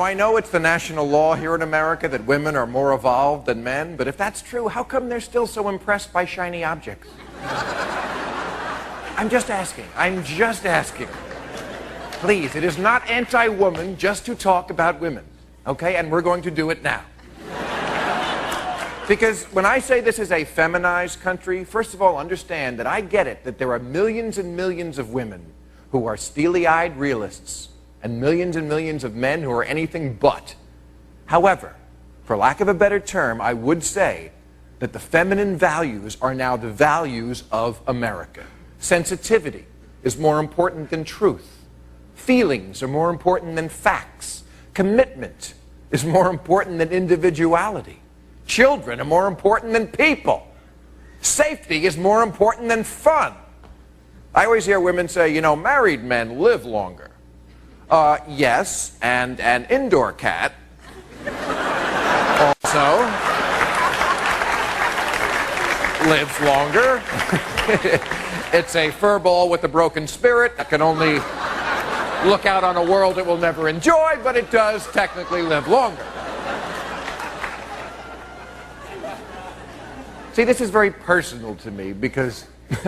I know it's the national law here in America that women are more evolved than men, but if that's true, how come they're still so impressed by shiny objects? I'm just asking. Please, it is not anti-woman just to talk about women, okay? And we're going to do it now. Because when I say this is a feminized country, first of all, understand that I get it, that there are millions and millions of women who are steely-eyed realists, and millions of men who are anything but. However, for lack of a better term, I would say that the feminine values are now the values of America. Sensitivity is more important than truth. Feelings are more important than facts. Commitment is more important than individuality. Children are more important than people. Safety is more important than fun. I always hear women say, you know, married men live longer. Yes, and an indoor cat also lives longer. It's a furball with a broken spirit that can only look out on a world it will never enjoy, but it does technically live longer. See, this is very personal to me because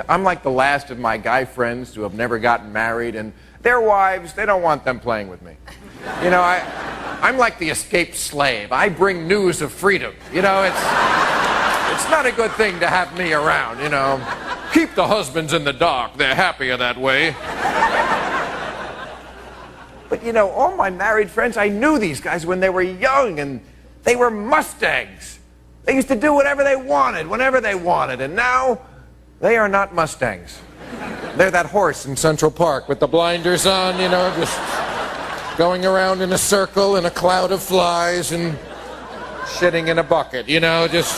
I'm like the last of my guy friends who have never gotten married, and their wives, they don't want them playing with me. You know, I'm like the escaped slave. I bring news of freedom. You know, it's not a good thing to have me around, you know. Keep the husbands in the dark. They're happier that way. But, you know, all my married friends, I knew these guys when they were young, and they were Mustangs. They used to do whatever they wanted, whenever they wanted, and now they are not Mustangs. They're that horse in Central Park with the blinders on, you know, just going around in a circle in a cloud of flies and shitting in a bucket, you know, just...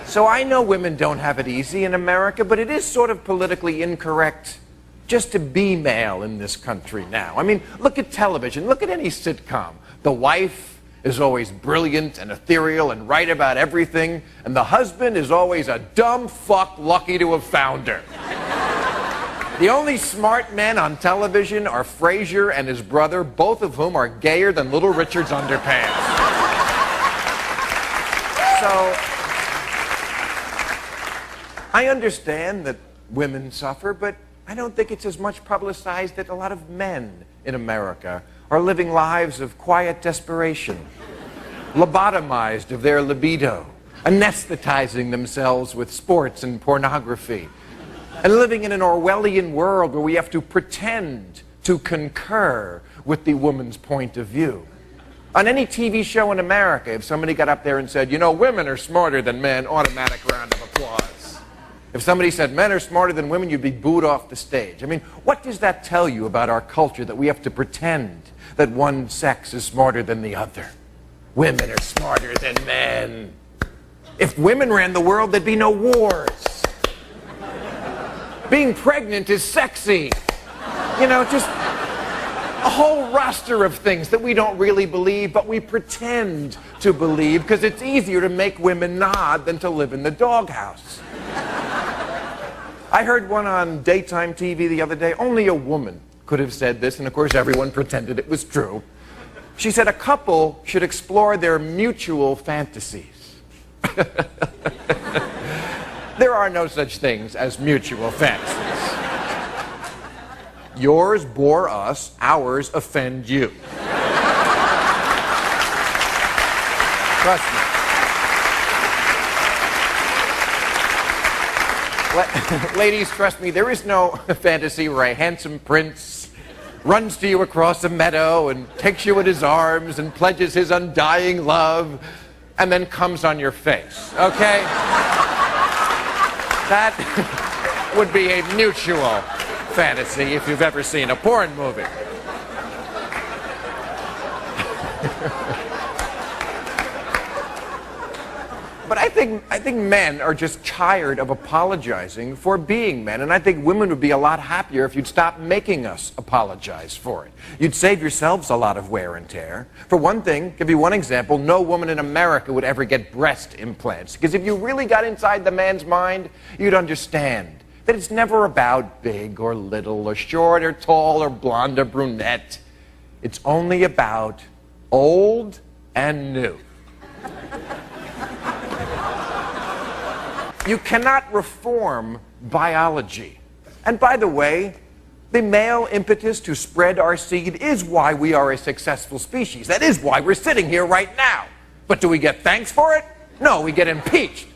So I know women don't have it easy in America, but it is sort of politically incorrect just to be male in this country now. I mean, look at television, look at any sitcom. The wife is always brilliant and ethereal and right about everything, and the husband is always a dumb fuck lucky to have found her. The only smart men on television are Frasier and his brother, both of whom are gayer than Little Richard's underpants. So, I understand that women suffer, but I don't think it's as much publicized that a lot of men in America are living lives of quiet desperation, lobotomized of their libido, anesthetizing themselves with sports and pornography, and living in an Orwellian world where we have to pretend to concur with the woman's point of view. On any TV show in America, if somebody got up there and said, you know, women are smarter than men, automatic round of applause. If somebody said men are smarter than women, you'd be booed off the stage. I mean, what does that tell you about our culture, that we have to pretend that one sex is smarter than the other? Women are smarter than men. If women ran the world, there'd be no wars. Being pregnant is sexy. You know, just a whole roster of things that we don't really believe, but we pretend to believe because it's easier to make women nod than to live in the doghouse. I heard one on daytime TV the other day. Only a woman could have said this, and of course everyone pretended it was true. She said a couple should explore their mutual fantasies. There are no such things as mutual fantasies. Yours bore us, ours offend you. Trust me. Ladies, trust me, there is no fantasy where a handsome prince runs to you across a meadow and takes you in his arms and pledges his undying love and then comes on your face, okay? That would be a mutual fantasy if you've ever seen a porn movie. But I think men are just tired of apologizing for being men, and I think women would be a lot happier if you'd stop making us apologize for it. You'd save yourselves a lot of wear and tear. For one thing, give you one example, no woman in America would ever get breast implants, because if you really got inside the man's mind, you'd understand that it's never about big or little or short or tall or blonde or brunette. It's only about old and new. You cannot reform biology. And by the way, the male impetus to spread our seed is why we are a successful species. That is why we're sitting here right now. But do we get thanks for it? No, we get impeached.